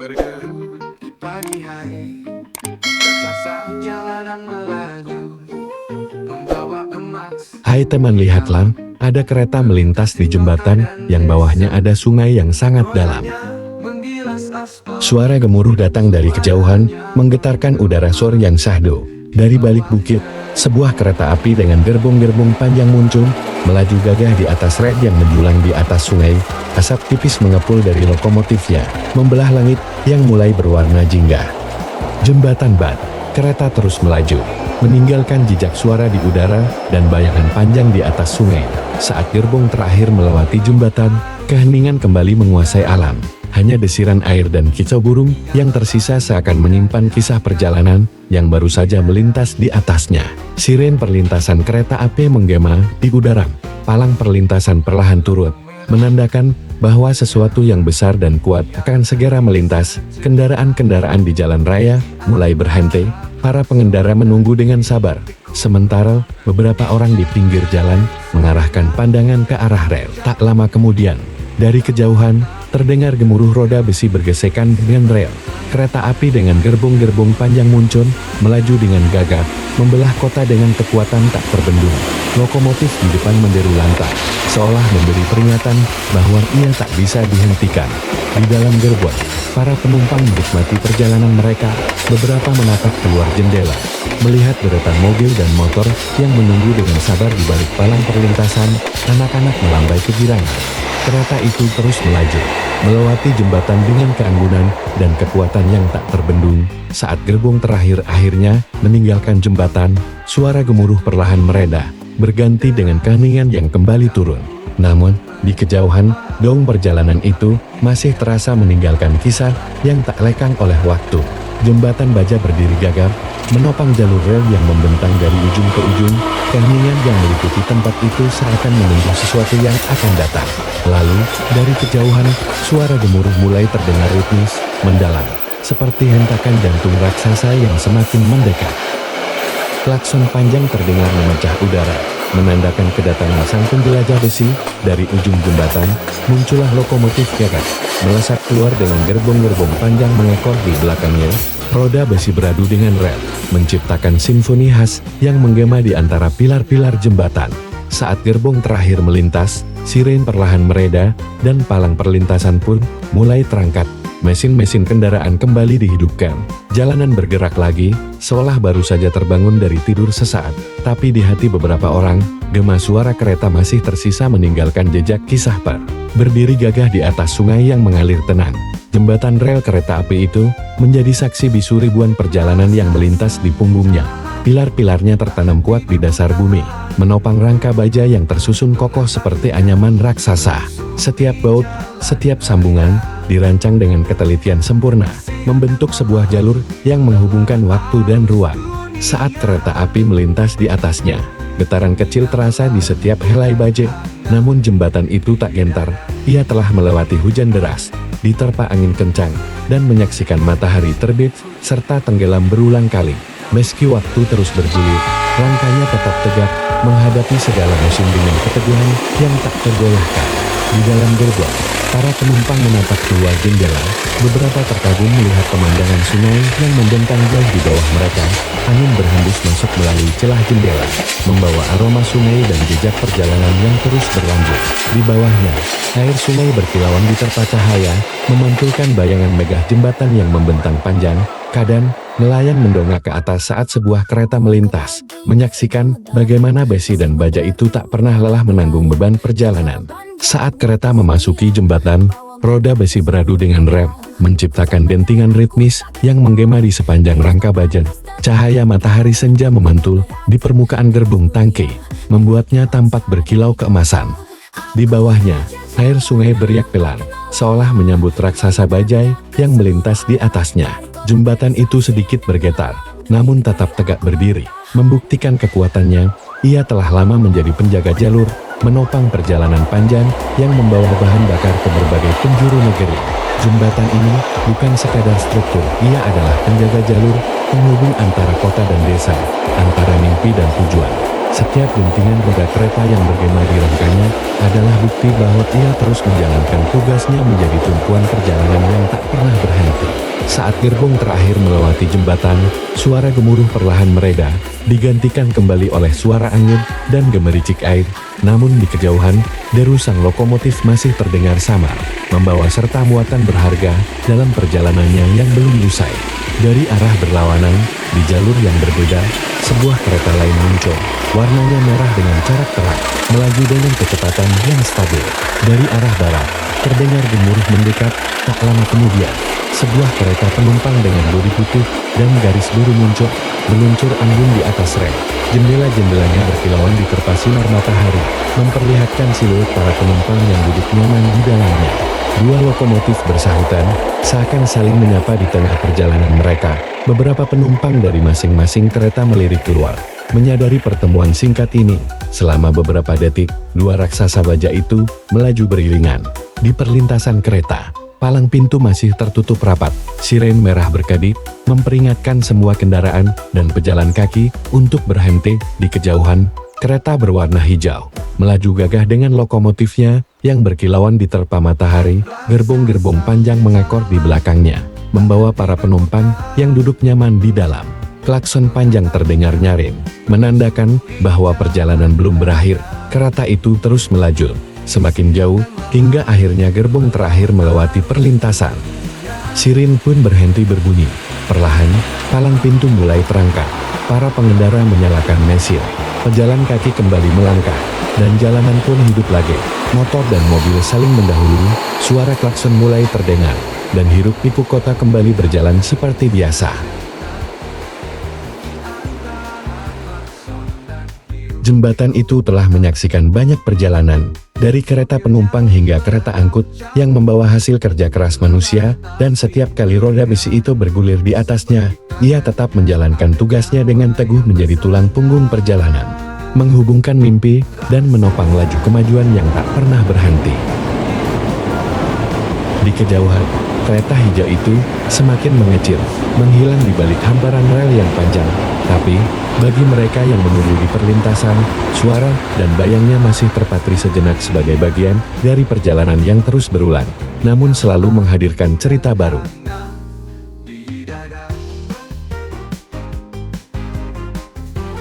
Bergerak di pagi hari, raksasa jalanan melaju, membawa emas. Hai teman, lihatlah, ada kereta melintas di jembatan yang bawahnya ada sungai yang sangat dalam. Menggilas aspal. Suara gemuruh datang dari kejauhan, menggetarkan udara sore yang syahdu. Dari balik bukit, sebuah kereta api dengan gerbong-gerbong panjang muncul, melaju gagah di atas rel yang menjulang di atas sungai. Asap tipis mengepul dari lokomotifnya, membelah langit yang mulai berwarna jingga. Jembatan bat, kereta terus melaju, meninggalkan jejak suara di udara dan bayangan panjang di atas sungai. Saat gerbong terakhir melewati jembatan, keheningan kembali menguasai alam. Hanya desiran air dan kicau burung yang tersisa seakan menyimpan kisah perjalanan yang baru saja melintas di atasnya. Siren perlintasan kereta api menggema di udara. Palang perlintasan perlahan turut, menandakan bahwa sesuatu yang besar dan kuat akan segera melintas. Kendaraan-kendaraan di jalan raya mulai berhenti. Para pengendara menunggu dengan sabar. Sementara, beberapa orang di pinggir jalan mengarahkan pandangan ke arah rel. Tak lama kemudian, dari kejauhan, terdengar gemuruh roda besi bergesekan dengan rel. Kereta api dengan gerbong-gerbong panjang muncul, melaju dengan gagah, membelah kota dengan kekuatan tak terbendung. Lokomotif di depan menderu lantang, seolah memberi peringatan bahwa ia tak bisa dihentikan. Di dalam gerbong, para penumpang menikmati perjalanan mereka. Beberapa menatap keluar jendela, melihat deretan mobil dan motor yang menunggu dengan sabar di balik palang perlintasan. Anak-anak melambai kegirangan. Kereta itu terus melaju, melewati jembatan dengan keanggunan dan kekuatan yang tak terbendung. Saat gerbong terakhir akhirnya meninggalkan jembatan, suara gemuruh perlahan mereda, berganti dengan keheningan yang kembali turun. Namun, di kejauhan, dong perjalanan itu masih terasa meninggalkan kisah yang tak lekang oleh waktu. Jembatan baja berdiri gagah, menopang jalur rel yang membentang dari ujung ke ujung. Keheningan yang meliputi tempat itu seakan menunggu sesuatu yang akan datang. Lalu, dari kejauhan, suara gemuruh mulai terdengar ritmis, mendalam, seperti hentakan jantung raksasa yang semakin mendekat. Klakson panjang terdengar memecah udara, menandakan kedatangan sang penjelajah besi. Dari ujung jembatan, muncullah lokomotif gagah, melesat keluar dengan gerbong-gerbong panjang mengekor di belakangnya. Roda besi beradu dengan rel, menciptakan simfoni khas yang menggema di antara pilar-pilar jembatan. Saat gerbong terakhir melintas, siren perlahan mereda, dan palang perlintasan pun mulai terangkat. Mesin-mesin kendaraan kembali dihidupkan. Jalanan bergerak lagi, seolah baru saja terbangun dari tidur sesaat. Tapi di hati beberapa orang, gema suara kereta masih tersisa meninggalkan jejak kisah berdiri gagah di atas sungai yang mengalir tenang. Jembatan rel kereta api itu menjadi saksi bisu ribuan perjalanan yang melintas di punggungnya. Pilar-pilarnya tertanam kuat di dasar bumi, menopang rangka baja yang tersusun kokoh seperti anyaman raksasa. Setiap baut, setiap sambungan, dirancang dengan ketelitian sempurna, membentuk sebuah jalur yang menghubungkan waktu dan ruang. Saat kereta api melintas di atasnya, getaran kecil terasa di setiap helai baja. Namun jembatan itu tak gentar, ia telah melewati hujan deras, diterpa angin kencang, dan menyaksikan matahari terbit, serta tenggelam berulang kali. Meski waktu terus bergulir, langkahnya tetap tegak, menghadapi segala musim dengan keteguhan yang tak tergoyahkan. Di dalam gerbong, para penumpang menatap keluar jendela. Beberapa terkagum melihat pemandangan sungai yang membentang jauh di bawah mereka. Angin berhembus masuk melalui celah jendela, membawa aroma sungai dan jejak perjalanan yang terus berlanjut. Di bawahnya, air sungai berkilauan diterpa cahaya, memantulkan bayangan megah jembatan yang membentang panjang. Kadang, nelayan mendongak ke atas saat sebuah kereta melintas, menyaksikan bagaimana besi dan baja itu tak pernah lelah menanggung beban perjalanan. Saat kereta memasuki jembatan, roda besi beradu dengan rel, menciptakan dentingan ritmis yang menggema di sepanjang rangka baja. Cahaya matahari senja memantul di permukaan gerbong tangki, membuatnya tampak berkilau keemasan. Di bawahnya, air sungai beriak pelan, seolah menyambut raksasa bajai yang melintas di atasnya. Jembatan itu sedikit bergetar, namun tetap tegak berdiri, membuktikan kekuatannya. Ia telah lama menjadi penjaga jalur, menopang perjalanan panjang yang membawa bahan bakar ke berbagai penjuru negeri. Jembatan ini bukan sekadar struktur, ia adalah penjaga jalur, penghubung antara kota dan desa, antara mimpi dan tujuan. Setiap dentingan roda kereta yang bergema di rangkanya adalah bukti bahwa ia terus menjalankan tugasnya menjadi tumpuan perjalanan yang tak pernah berhenti. Saat gerbong terakhir melewati jembatan, suara gemuruh perlahan mereda, digantikan kembali oleh suara angin dan gemericik air. Namun di kejauhan, deru sang lokomotif masih terdengar samar, membawa serta muatan berharga dalam perjalanannya yang belum usai. Dari arah berlawanan, di jalur yang berbeda, sebuah kereta lain muncul. Warnanya merah dengan corak terang, melaju dengan kecepatan yang stabil. Dari arah barat, terdengar gemuruh mendekat. Tak lama kemudian, sebuah kereta penumpang dengan bodi putih dan garis biru muncul, meluncur anggun di atas rel. Jendela-jendelanya berkilauan diterpa sinar matahari, memperlihatkan siluet para penumpang yang duduk nyaman di dalamnya. Dua lokomotif bersahutan, seakan saling menyapa di tengah perjalanan mereka. Beberapa penumpang dari masing-masing kereta melirik keluar, menyadari pertemuan singkat ini. Selama beberapa detik, dua raksasa baja itu melaju beriringan. Di perlintasan kereta, palang pintu masih tertutup rapat. Siren merah berkedip, memperingatkan semua kendaraan dan pejalan kaki untuk berhenti. Di kejauhan, kereta berwarna hijau melaju gagah dengan lokomotifnya yang berkilauan diterpa matahari. Gerbong-gerbong panjang mengekor di belakangnya, membawa para penumpang yang duduk nyaman di dalam. Klakson panjang terdengar nyaring, menandakan bahwa perjalanan belum berakhir. Kereta itu terus melaju, semakin jauh, hingga akhirnya gerbong terakhir melewati perlintasan. Sirin pun berhenti berbunyi. Perlahan, palang pintu mulai terangkat. Para pengendara menyalakan mesin. Pejalan kaki kembali melangkah, dan jalanan pun hidup lagi. Motor dan mobil saling mendahului, suara klakson mulai terdengar, dan hiruk-pikuk kota kembali berjalan seperti biasa. Jembatan itu telah menyaksikan banyak perjalanan, dari kereta penumpang hingga kereta angkut, yang membawa hasil kerja keras manusia, dan setiap kali roda besi itu bergulir di atasnya, ia tetap menjalankan tugasnya dengan teguh menjadi tulang punggung perjalanan, menghubungkan mimpi, dan menopang laju kemajuan yang tak pernah berhenti. Di kejauhan, kereta hijau itu semakin mengecil, menghilang di balik hamparan rel yang panjang. Tapi, bagi mereka yang menunggu di perlintasan, suara dan bayangnya masih terpatri sejenak sebagai bagian dari perjalanan yang terus berulang, namun selalu menghadirkan cerita baru.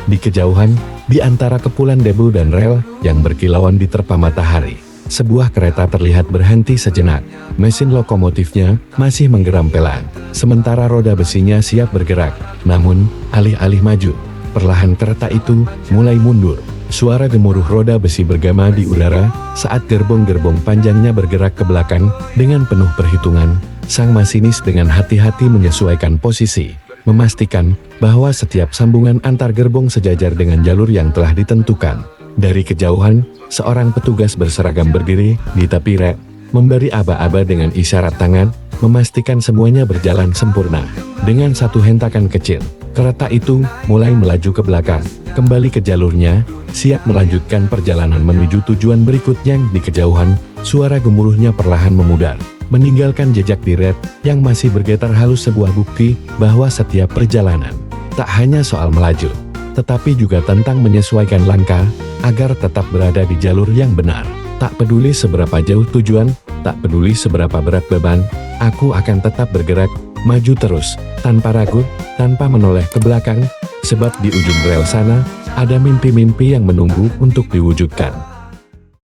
Di kejauhan, di antara kepulan debu dan rel yang berkilauan diterpa matahari, sebuah kereta terlihat berhenti sejenak. Mesin lokomotifnya masih menggeram pelan, sementara roda besinya siap bergerak. Namun, alih-alih maju, perlahan kereta itu mulai mundur. Suara gemuruh roda besi bergema di udara saat gerbong-gerbong panjangnya bergerak ke belakang. Dengan penuh perhitungan, sang masinis dengan hati-hati menyesuaikan posisi, memastikan bahwa setiap sambungan antar gerbong sejajar dengan jalur yang telah ditentukan. Dari kejauhan, seorang petugas berseragam berdiri di tepi rel, memberi aba-aba dengan isyarat tangan, memastikan semuanya berjalan sempurna. Dengan satu hentakan kecil, kereta itu mulai melaju ke belakang, kembali ke jalurnya, siap melanjutkan perjalanan menuju tujuan berikutnya. Di kejauhan, suara gemuruhnya perlahan memudar, meninggalkan jejak di rel yang masih bergetar halus, sebuah bukti bahwa setiap perjalanan tak hanya soal melaju, tetapi juga tentang menyesuaikan langkah agar tetap berada di jalur yang benar. Tak peduli seberapa jauh tujuan, tak peduli seberapa berat beban, aku akan tetap bergerak, maju terus, tanpa ragu, tanpa menoleh ke belakang, sebab di ujung rel sana, ada mimpi-mimpi yang menunggu untuk diwujudkan.